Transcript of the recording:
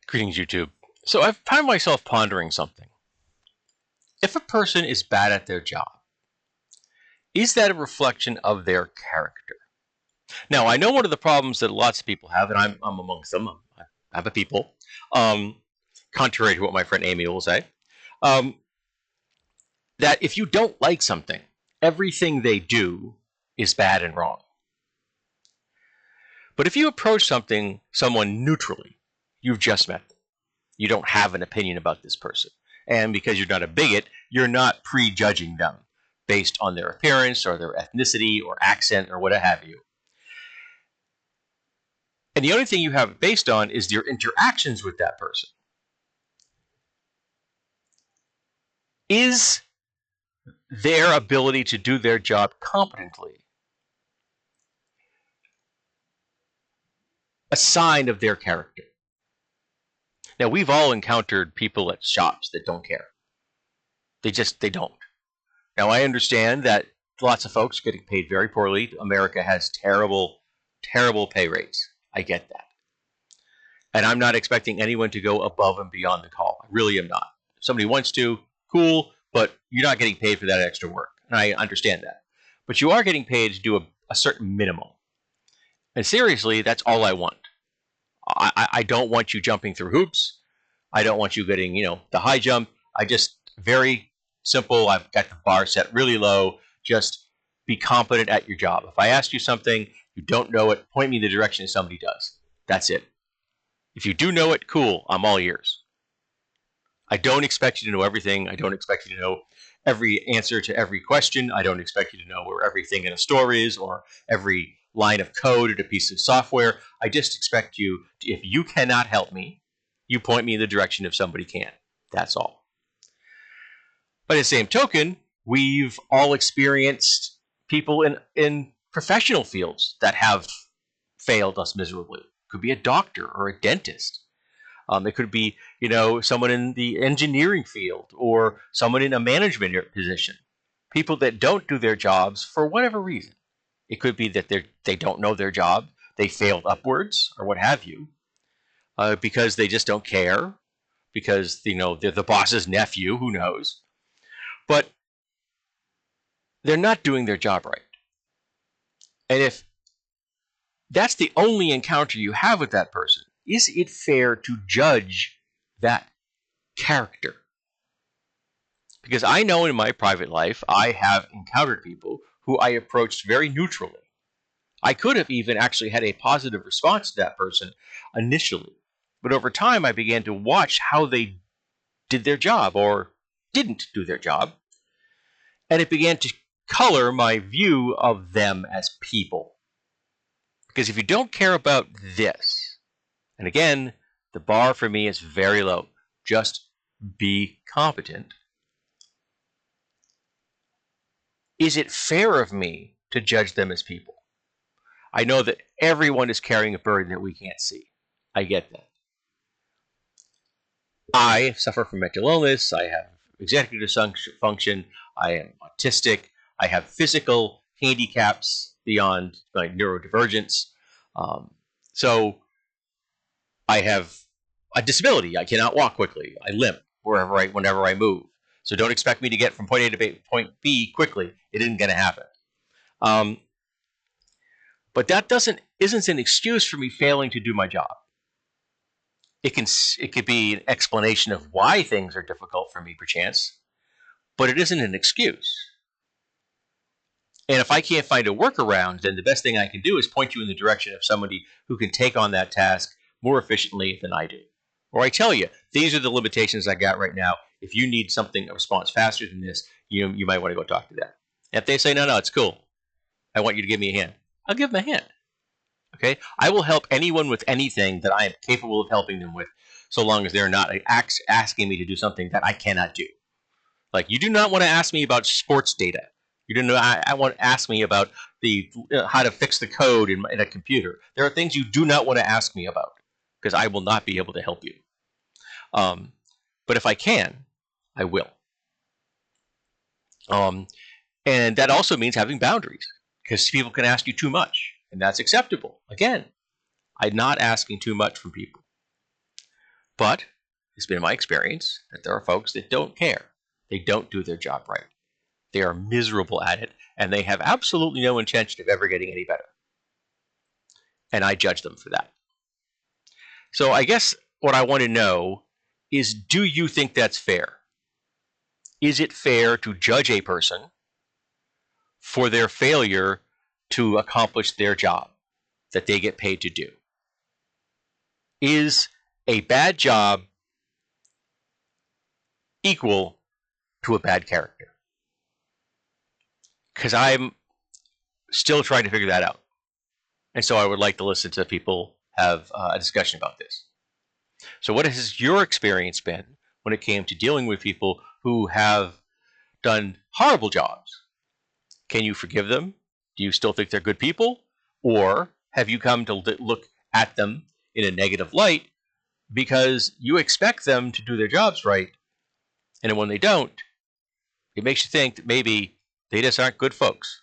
Greetings, YouTube. So I've found myself pondering something. If a person is bad at their job, is that a reflection of their character? Now, I know one of the problems that lots of people have, and I'm amongst them. I'm a people, contrary to what my friend Amy will say, um, that if you don't like something, everything they do is bad and wrong. But if you approach someone neutrally, you've just met them. You don't have an opinion about this person. And because you're not a bigot, you're not prejudging them based on their appearance or their ethnicity or accent or what have you. And the only thing you have it based on is your interactions with that person. Is their ability to do their job competently a sign of their character? Now, we've all encountered people at shops that don't care. They don't. Now, I understand that lots of folks are getting paid very poorly. America has terrible, terrible pay rates. I get that. And I'm not expecting anyone to go above and beyond the call. I really am not. If somebody wants to, cool, but you're not getting paid for that extra work. And I understand that. But you are getting paid to do a certain minimum. And seriously, that's all I want. I don't want you jumping through hoops. I don't want you getting, the high jump. I just, very simple. I've got the bar set really low. Just be competent at your job. If I ask you something, you don't know it, point me in the direction that somebody does. That's it. If you do know it, cool. I'm all ears. I don't expect you to know everything. I don't expect you to know every answer to every question. I don't expect you to know where everything in a store is or every line of code in a piece of software. I just expect you to, if you cannot help me, you point me in the direction if somebody can. That's all. By the same token, we've all experienced people in professional fields that have failed us miserably. It could be a doctor or a dentist. It could be, someone in the engineering field or someone in a management position. People that don't do their jobs for whatever reason. It could be that they don't know their job, they failed upwards, or what have you, because they just don't care, because they're the boss's nephew, who knows. But they're not doing their job right. And if that's the only encounter you have with that person, is it fair to judge that character? Because I know in my private life, I have encountered people who I approached very neutrally. I could have even actually had a positive response to that person initially. But over time, I began to watch how they did their job or didn't do their job. And it began to color my view of them as people. Because if you don't care about this, and again, the bar for me is very low. Just be competent. Is it fair of me to judge them as people? I know that everyone is carrying a burden that we can't see. I get that. I suffer from mental illness. I have executive dysfunction. I am autistic. I have physical handicaps beyond my neurodivergence. So I have a disability. I cannot walk quickly. I limp whenever I move. So don't expect me to get from point A to point B quickly. It isn't going to happen. But that isn't an excuse for me failing to do my job. It could be an explanation of why things are difficult for me, perchance, but it isn't an excuse. And if I can't find a workaround, then the best thing I can do is point you in the direction of somebody who can take on that task more efficiently than I do. Or I tell you, these are the limitations I got right now. If you need a response faster than this, you might want to go talk to them. And if they say, no, it's cool, I want you to give me a hand, I'll give them a hand. Okay? I will help anyone with anything that I am capable of helping them with, so long as they're not asking me to do something that I cannot do. Like, you do not want to ask me about sports data. You do not. I want to ask me about how to fix the code in a computer. There are things you do not want to ask me about, because I will not be able to help you. But if I can, I will. And that also means having boundaries, because people can ask you too much, and that's acceptable. Again, I'm not asking too much from people. But it's been my experience that there are folks that don't care. They don't do their job right. They are miserable at it, and they have absolutely no intention of ever getting any better. And I judge them for that. So I guess what I want to know is, do you think that's fair? Is it fair to judge a person for their failure to accomplish their job that they get paid to do? Is a bad job equal to a bad character? Because I'm still trying to figure that out. And so I would like to listen to people have a discussion about this. So what has your experience been when it came to dealing with people who have done horrible jobs? Can you forgive them? Do you still think they're good people? Or have you come to look at them in a negative light because you expect them to do their jobs right, and when they don't, it makes you think that maybe they just aren't good folks?